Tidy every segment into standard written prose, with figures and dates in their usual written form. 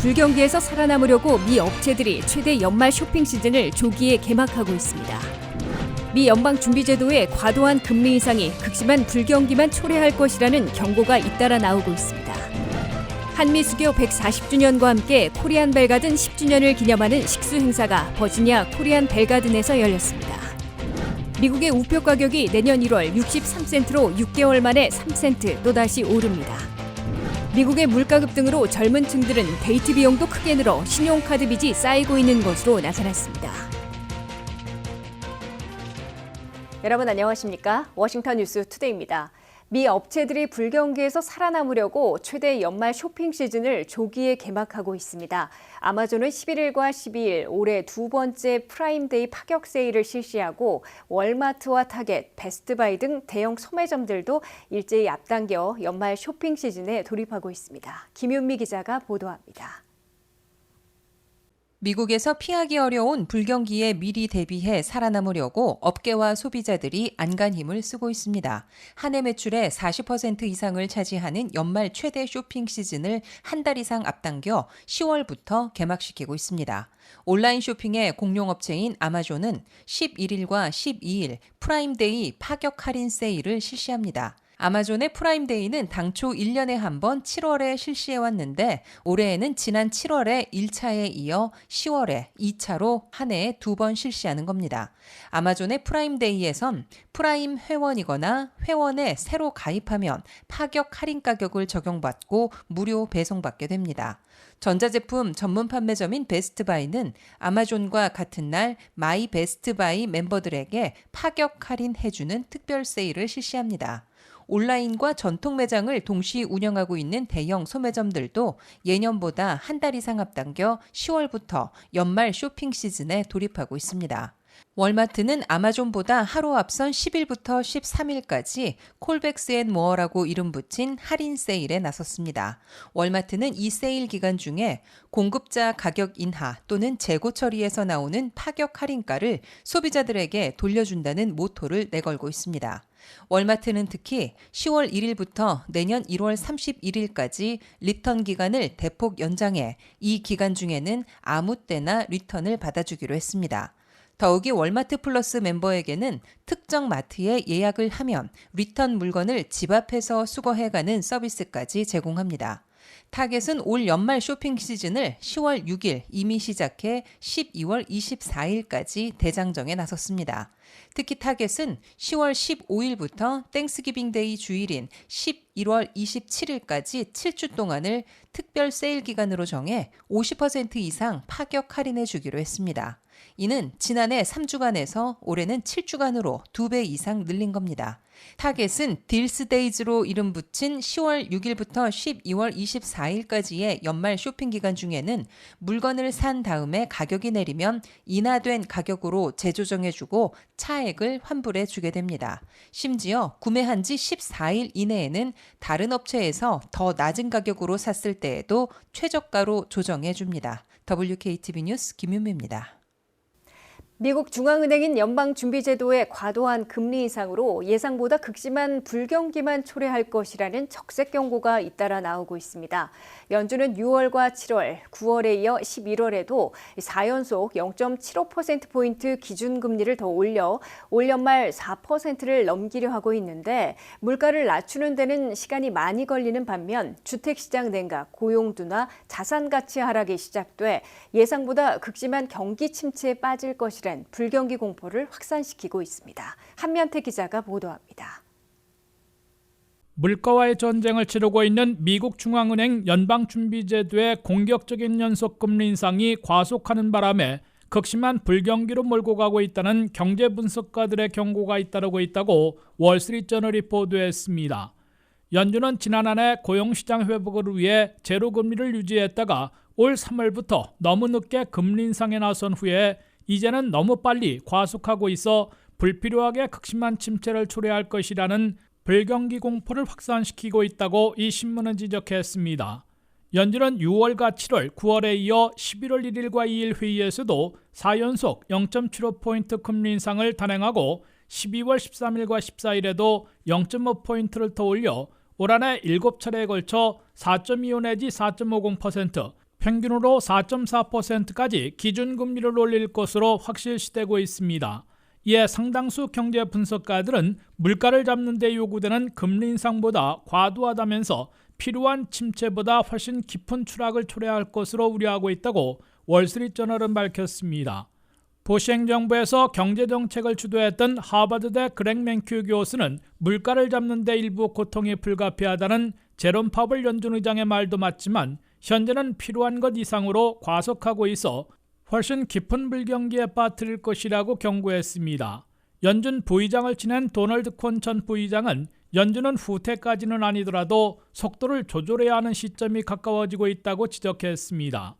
불경기에서 살아남으려고 미 업체들이 최대 연말 쇼핑 시즌을 조기에 개막하고 있습니다. 미 연방준비제도의 과도한 금리 인상이 극심한 불경기만 초래할 것이라는 경고가 잇따라 나오고 있습니다. 한미 수교 140주년과 함께 코리안 벨가든 10주년을 기념하는 식수 행사가 버지니아 코리안 벨가든에서 열렸습니다. 미국의 우표 가격이 내년 1월 63센트로 6개월 만에 3센트 또다시 오릅니다. 미국의 물가 급등으로 젊은 층들은 데이트 비용도 크게 늘어 신용카드 빚이 쌓이고 있는 것으로 나타났습니다. 여러분 안녕하십니까? 워싱턴 뉴스 투데이입니다. 미 업체들이 불경기에서 살아남으려고 최대 연말 쇼핑 시즌을 조기에 개막하고 있습니다. 아마존은 11일과 12일 올해 두 번째 프라임데이 파격 세일을 실시하고 월마트와 타겟, 베스트바이 등 대형 소매점들도 일제히 앞당겨 연말 쇼핑 시즌에 돌입하고 있습니다. 김윤미 기자가 보도합니다. 미국에서 피하기 어려운 불경기에 미리 대비해 살아남으려고 업계와 소비자들이 안간 힘을 쓰고 있습니다. 한 해 매출의 40% 이상을 차지하는 연말 최대 쇼핑 시즌을 한 달 이상 앞당겨 10월부터 개막시키고 있습니다. 온라인 쇼핑의 공룡업체인 아마존은 11일과 12일 프라임데이 파격 할인 세일을 실시합니다. 아마존의 프라임데이는 당초 1년에 한 번 7월에 실시해왔는데 올해에는 지난 7월에 1차에 이어 10월에 2차로 한 해에 2번 실시하는 겁니다. 아마존의 프라임데이에선 프라임 회원이거나 회원에 새로 가입하면 파격 할인 가격을 적용받고 무료 배송받게 됩니다. 전자제품 전문 판매점인 베스트바이는 아마존과 같은 날 마이 베스트바이 멤버들에게 파격 할인해주는 특별 세일을 실시합니다. 온라인과 전통 매장을 동시 운영하고 있는 대형 소매점들도 예년보다 한 달 이상 앞당겨 10월부터 연말 쇼핑 시즌에 돌입하고 있습니다. 월마트는 아마존보다 하루 앞선 10일부터 13일까지 콜백스앤모어라고 이름 붙인 할인 세일에 나섰습니다. 월마트는 이 세일 기간 중에 공급자 가격 인하 또는 재고 처리에서 나오는 파격 할인가를 소비자들에게 돌려준다는 모토를 내걸고 있습니다. 월마트는 특히 10월 1일부터 내년 1월 31일까지 리턴 기간을 대폭 연장해 이 기간 중에는 아무 때나 리턴을 받아주기로 했습니다. 더욱이 월마트 플러스 멤버에게는 특정 마트에 예약을 하면 리턴 물건을 집 앞에서 수거해가는 서비스까지 제공합니다. 타겟은 올 연말 쇼핑 시즌을 10월 6일 이미 시작해 12월 24일까지 대장정에 나섰습니다. 특히 타겟은 10월 15일부터 땡스기빙데이 주일인 11월 27일까지 7주 동안을 특별 세일 기간으로 정해 50% 이상 파격 할인해 주기로 했습니다. 이는 지난해 3주간에서 올해는 7주간으로 2배 이상 늘린 겁니다. 타겟은 딜스데이즈로 이름 붙인 10월 6일부터 12월 24일까지의 연말 쇼핑 기간 중에는 물건을 산 다음에 가격이 내리면 인하된 가격으로 재조정해주고 차액을 환불해 주게 됩니다. 심지어 구매한 지 14일 이내에는 다른 업체에서 더 낮은 가격으로 샀을 때에도 최저가로 조정해 줍니다. WKTV 뉴스 김윤미입니다. 미국 중앙은행인 연방준비제도의 과도한 금리 인상으로 예상보다 극심한 불경기만 초래할 것이라는 적색 경고가 잇따라 나오고 있습니다. 연준은 6월과 7월, 9월에 이어 11월에도 4연속 0.75%포인트 기준금리를 더 올려 올 연말 4%를 넘기려 하고 있는데 물가를 낮추는 데는 시간이 많이 걸리는 반면 주택시장 냉각, 고용 둔화, 자산 가치 하락이 시작돼 예상보다 극심한 경기 침체에 빠질 것이라 불경기 공포를 확산시키고 있습니다. 한면태 기자가 보도합니다. 물가와의 전쟁을 치르고 있는 미국 중앙은행 연방준비제도의 공격적인 연속금리 인상이 과속하는 바람에 극심한 불경기로 몰고 가고 있다는 경제 분석가들의 경고가 잇따르고 있다고 월스트리트저널이 보도했습니다. 연준은 지난 한 해 고용시장 회복을 위해 제로금리를 유지했다가 올 3월부터 너무 늦게 금리 인상에 나선 후에 이제는 너무 빨리 과속하고 있어 불필요하게 극심한 침체를 초래할 것이라는 불경기 공포를 확산시키고 있다고 이 신문은 지적했습니다. 연준은 6월과 7월, 9월에 이어 11월 1일과 2일 회의에서도 4연속 0.75포인트 금리 인상을 단행하고 12월 13일과 14일에도 0.5포인트를 더 올려 올 한 해 7차례에 걸쳐 4.25 내지 4.50%, 평균으로 4.4%까지 기준금리를 올릴 것으로 확실시되고 있습니다. 이에 상당수 경제 분석가들은 물가를 잡는 데 요구되는 금리 인상보다 과도하다면서 필요한 침체보다 훨씬 깊은 추락을 초래할 것으로 우려하고 있다고 월스트리트저널은 밝혔습니다. 부시 행정부에서 경제정책을 주도했던 하버드대 그렉 맨큐 교수는 물가를 잡는 데 일부 고통이 불가피하다는 제롬 파월 연준 의장의 말도 맞지만 현재는 필요한 것 이상으로 과속하고 있어 훨씬 깊은 불경기에 빠뜨릴 것이라고 경고했습니다. 연준 부의장을 지낸 도널드 콘 전 부의장은 연준은 후퇴까지는 아니더라도 속도를 조절해야 하는 시점이 가까워지고 있다고 지적했습니다.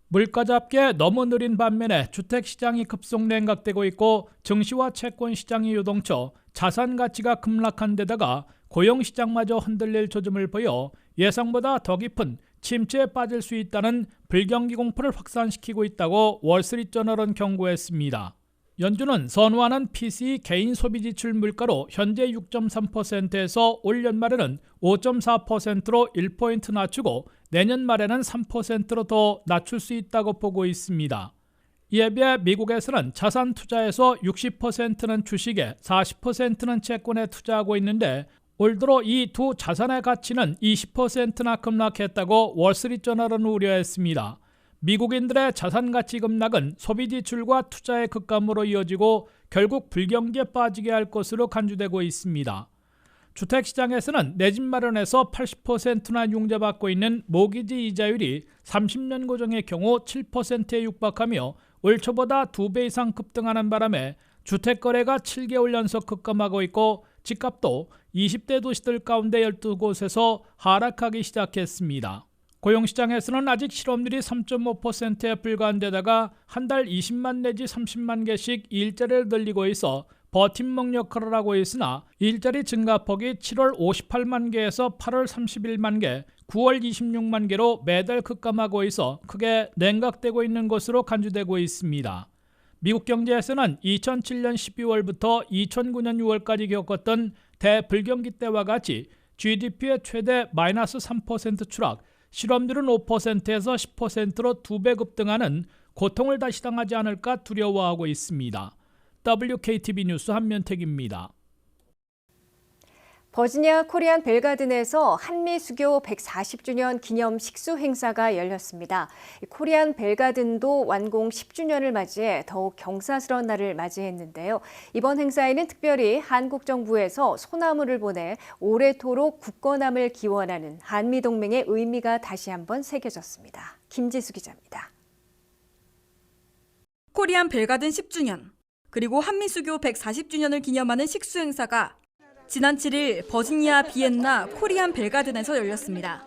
물가 잡기에 너무 느린 반면에 주택시장이 급속 냉각되고 있고 증시와 채권시장이 요동쳐 자산 가치가 급락한 데다가 고용시장마저 흔들릴 조짐을 보여 예상보다 더 깊은 침체에 빠질 수 있다는 불경기 공포를 확산시키고 있다고 월스트리트저널은 경고했습니다. 연준은 선호하는 PCE 개인 소비지출 물가로 현재 6.3%에서 올 연말에는 5.4%로 1포인트 낮추고 내년 말에는 3%로 더 낮출 수 있다고 보고 있습니다. 이에 비해 미국에서는 자산 투자에서 60%는 주식에 40%는 채권에 투자하고 있는데 올 들어 이 두 자산의 가치는 20%나 급락했다고 월스트리트저널은 우려했습니다. 미국인들의 자산 가치 급락은 소비 지출과 투자의 급감으로 이어지고 결국 불경기에 빠지게 할 것으로 간주되고 있습니다. 주택시장에서는 내 집 마련에서 80%나 융자받고 있는 모기지 이자율이 30년 고정의 경우 7%에 육박하며 올 초보다 2배 이상 급등하는 바람에 주택거래가 7개월 연속 급감하고 있고 집값도 20대 도시들 가운데 12곳에서 하락하기 시작했습니다. 고용시장에서는 아직 실업률이 3.5%에 불과한 데다가 한 달 20만 내지 30만 개씩 일자리를 늘리고 있어 버팀목 역할을 하고 있으나 일자리 증가폭이 7월 58만 개에서 8월 31만 개, 9월 26만 개로 매달 급감하고 있어 크게 냉각되고 있는 것으로 간주되고 있습니다. 미국 경제에서는 2007년 12월부터 2009년 6월까지 겪었던 대불경기 때와 같이 GDP의 최대 마이너스 3% 추락, 실업률은 5%에서 10%로 2배 급등하는 고통을 다시 당하지 않을까 두려워하고 있습니다. WKTV 뉴스 한면택입니다. 버지니아 코리안 벨가든에서 한미 수교 140주년 기념 식수 행사가 열렸습니다. 코리안 벨가든도 완공 10주년을 맞이해 더욱 경사스러운 날을 맞이했는데요. 이번 행사에는 특별히 한국 정부에서 소나무를 보내 오래도록 굳건함을 기원하는 한미동맹의 의미가 다시 한번 새겨졌습니다. 김지수 기자입니다. 코리안 벨가든 10주년, 그리고 한미 수교 140주년을 기념하는 식수 행사가 지난 7일 버지니아 비엔나 코리안 벨가든에서 열렸습니다.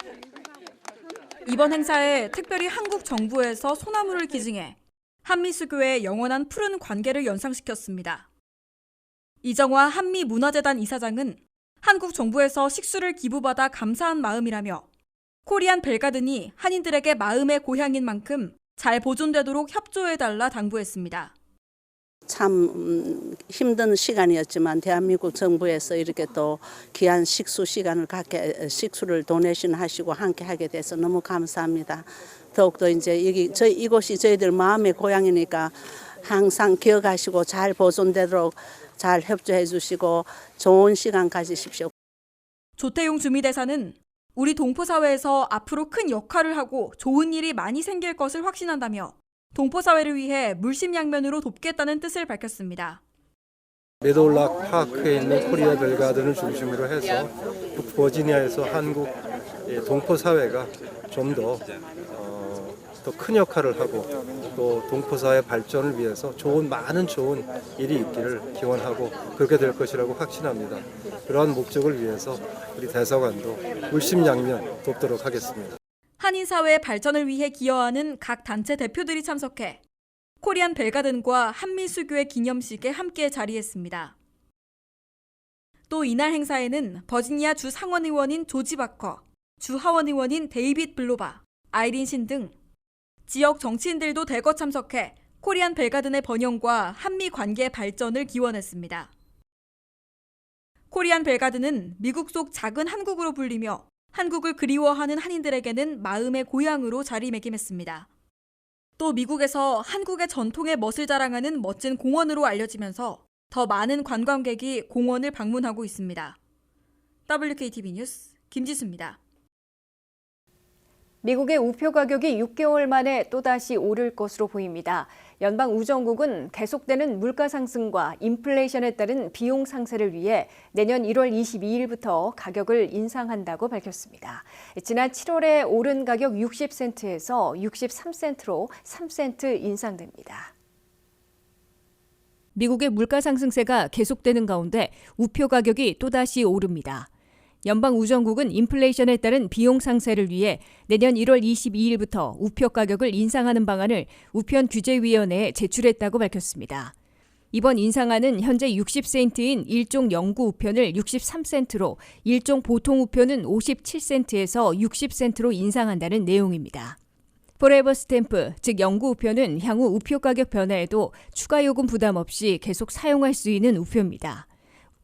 이번 행사에 특별히 한국 정부에서 소나무를 기증해 한미 수교의 영원한 푸른 관계를 연상시켰습니다. 이정화 한미문화재단 이사장은 한국 정부에서 식수를 기부받아 감사한 마음이라며 코리안 벨가든이 한인들에게 마음의 고향인 만큼 잘 보존되도록 협조해달라 당부했습니다. 참 힘든 시간이었지만 대한민국 정부에서 이렇게 또 귀한 식수 시간을 갖게 식수를 도네이션 하시고 함께 하게 돼서 너무 감사합니다. 더욱더 이제 이곳이 저희들 마음의 고향이니까 항상 기억하시고 잘 보존되도록 잘 협조해 주시고 좋은 시간 가지십시오. 조태용 주미대사는 우리 동포사회에서 앞으로 큰 역할을 하고 좋은 일이 많이 생길 것을 확신한다며 동포사회를 위해 물심양면으로 돕겠다는 뜻을 밝혔습니다. 메돌락 파크에 있는 코리아 벨가든을 중심으로 해서 버지니아에서 한국 동포사회가 좀 더 큰 역할을 하고 또 동포사회 발전을 위해서 많은 좋은 일이 있기를 기원하고 그렇게 될 것이라고 확신합니다. 그러한 목적을 위해서 우리 대사관도 물심양면 돕도록 하겠습니다. 한인사회의 발전을 위해 기여하는 각 단체 대표들이 참석해 코리안 벨가든과 한미 수교의 기념식에 함께 자리했습니다. 또 이날 행사에는 버지니아 주 상원의원인 조지 바커, 주 하원의원인 데이빗 블로바, 아이린 신 등 지역 정치인들도 대거 참석해 코리안 벨가든의 번영과 한미 관계 발전을 기원했습니다. 코리안 벨가든은 미국 속 작은 한국으로 불리며 한국을 그리워하는 한인들에게는 마음의 고향으로 자리매김했습니다. 또 미국에서 한국의 전통의 멋을 자랑하는 멋진 공원으로 알려지면서 더 많은 관광객이 공원을 방문하고 있습니다. WKTV 뉴스 김지수입니다. 미국의 우표 가격이 6개월 만에 또다시 오를 것으로 보입니다. 연방우정국은 계속되는 물가 상승과 인플레이션에 따른 비용 상세를 위해 내년 1월 22일부터 가격을 인상한다고 밝혔습니다. 지난 7월에 오른 가격 60센트에서 63센트로 3센트 인상됩니다. 미국의 물가 상승세가 계속되는 가운데 우표 가격이 또다시 오릅니다. 연방우정국은 인플레이션에 따른 비용 상세를 위해 내년 1월 22일부터 우표 가격을 인상하는 방안을 우편규제위원회에 제출했다고 밝혔습니다. 이번 인상안은 현재 60센트인 일종 영구 우편을 63센트로, 일종 보통 우편은 57센트에서 60센트로 인상한다는 내용입니다. 포레버 스탬프, 즉 영구 우표는 향후 우표 가격 변화에도 추가 요금 부담 없이 계속 사용할 수 있는 우표입니다.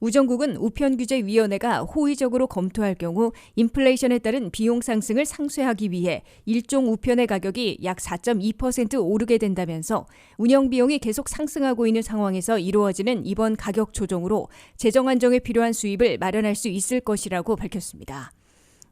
우정국은 우편규제위원회가 호의적으로 검토할 경우 인플레이션에 따른 비용 상승을 상쇄하기 위해 일종 우편의 가격이 약 4.2% 오르게 된다면서 운영 비용이 계속 상승하고 있는 상황에서 이루어지는 이번 가격 조정으로 재정 안정에 필요한 수입을 마련할 수 있을 것이라고 밝혔습니다.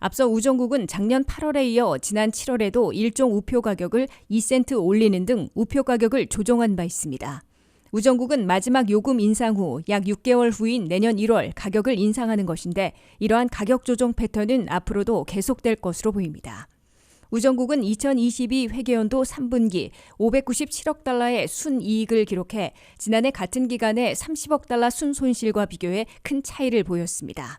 앞서 우정국은 작년 8월에 이어 지난 7월에도 일종 우표 가격을 2센트 올리는 등 우표 가격을 조정한 바 있습니다. 우정국은 마지막 요금 인상 후 약 6개월 후인 내년 1월 가격을 인상하는 것인데 이러한 가격 조정 패턴은 앞으로도 계속될 것으로 보입니다. 우정국은 2022 회계연도 3분기 597억 달러의 순이익을 기록해 지난해 같은 기간에 30억 달러 순손실과 비교해 큰 차이를 보였습니다.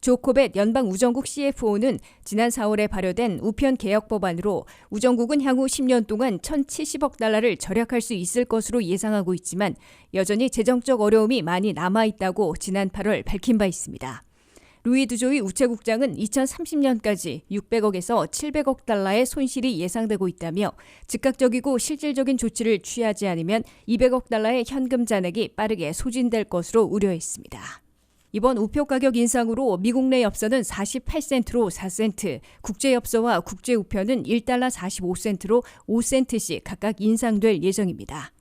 조 코벳 연방우정국 CFO는 지난 4월에 발효된 우편 개혁 법안으로 우정국은 향후 10년 동안 1,070억 달러를 절약할 수 있을 것으로 예상하고 있지만 여전히 재정적 어려움이 많이 남아있다고 지난 8월 밝힌 바 있습니다. 루이 드조이 우체국장은 2030년까지 600억에서 700억 달러의 손실이 예상되고 있다며 즉각적이고 실질적인 조치를 취하지 않으면 200억 달러의 현금 잔액이 빠르게 소진될 것으로 우려했습니다. 이번 우표 가격 인상으로 미국 내 엽서는 48센트로 4센트, 국제 엽서와 국제 우표는 1달러 45센트로 5센트씩 각각 인상될 예정입니다.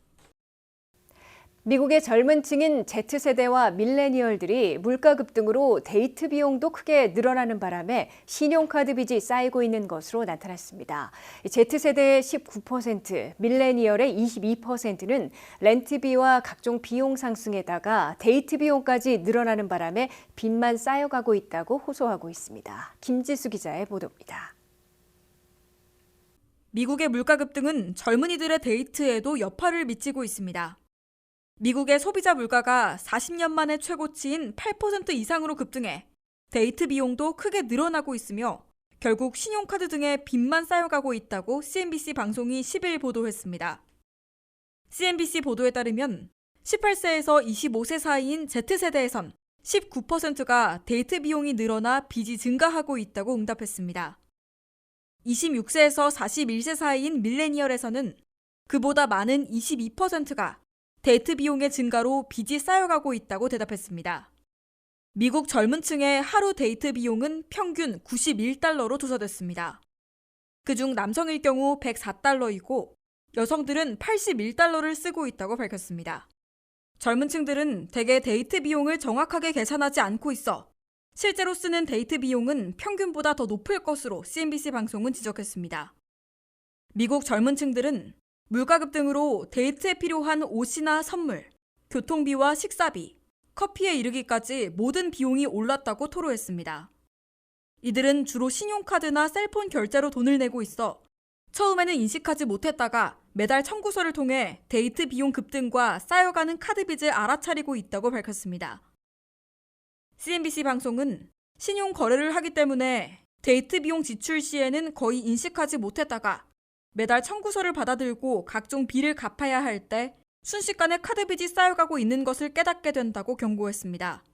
미국의 젊은 층인 Z세대와 밀레니얼들이 물가 급등으로 데이트 비용도 크게 늘어나는 바람에 신용카드 빚이 쌓이고 있는 것으로 나타났습니다. Z세대의 19%, 밀레니얼의 22%는 렌트비와 각종 비용 상승에다가 데이트 비용까지 늘어나는 바람에 빚만 쌓여가고 있다고 호소하고 있습니다. 김지수 기자의 보도입니다. 미국의 물가 급등은 젊은이들의 데이트에도 여파를 미치고 있습니다. 미국의 소비자 물가가 40년 만에 최고치인 8% 이상으로 급등해 데이트 비용도 크게 늘어나고 있으며 결국 신용카드 등의 빚만 쌓여가고 있다고 CNBC 방송이 10일 보도했습니다. CNBC 보도에 따르면 18세에서 25세 사이인 Z세대에선 19%가 데이트 비용이 늘어나 빚이 증가하고 있다고 응답했습니다. 26세에서 41세 사이인 밀레니얼에서는 그보다 많은 22%가 데이트 비용의 증가로 빚이 쌓여가고 있다고 대답했습니다. 미국 젊은 층의 하루 데이트 비용은 평균 91달러로 조사됐습니다. 그중 남성일 경우 104달러이고 여성들은 81달러를 쓰고 있다고 밝혔습니다. 젊은 층들은 대개 데이트 비용을 정확하게 계산하지 않고 있어 실제로 쓰는 데이트 비용은 평균보다 더 높을 것으로 CNBC 방송은 지적했습니다. 미국 젊은 층들은 물가 급등으로 데이트에 필요한 옷이나 선물, 교통비와 식사비, 커피에 이르기까지 모든 비용이 올랐다고 토로했습니다. 이들은 주로 신용카드나 셀폰 결제로 돈을 내고 있어 처음에는 인식하지 못했다가 매달 청구서를 통해 데이트 비용 급등과 쌓여가는 카드 빚을 알아차리고 있다고 밝혔습니다. CNBC 방송은 신용 거래를 하기 때문에 데이트 비용 지출 시에는 거의 인식하지 못했다가 매달 청구서를 받아들고 각종 비를 갚아야 할 때 순식간에 카드 빚이 쌓여가고 있는 것을 깨닫게 된다고 경고했습니다.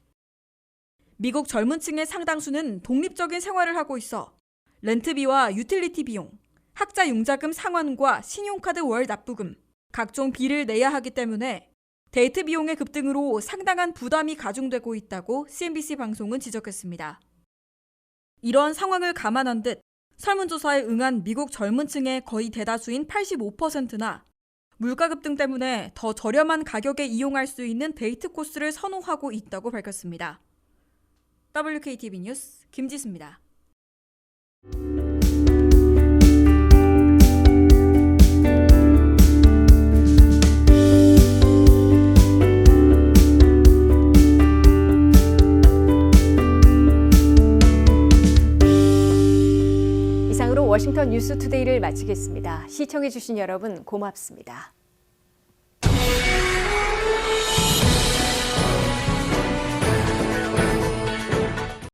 미국 젊은 층의 상당수는 독립적인 생활을 하고 있어 렌트비와 유틸리티 비용, 학자 융자금 상환과 신용카드 월 납부금, 각종 비를 내야 하기 때문에 데이트 비용의 급등으로 상당한 부담이 가중되고 있다고 CNBC 방송은 지적했습니다. 이러한 상황을 감안한 듯 설문조사에 응한 미국 젊은 층의 거의 대다수인 85%나 물가 급등 때문에 더 저렴한 가격에 이용할 수 있는 데이트 코스를 선호하고 있다고 밝혔습니다. WKTV 뉴스 김지수입니다. 이상으로 워싱턴 뉴스투데이를 마치겠습니다. 시청해주신 여러분 고맙습니다.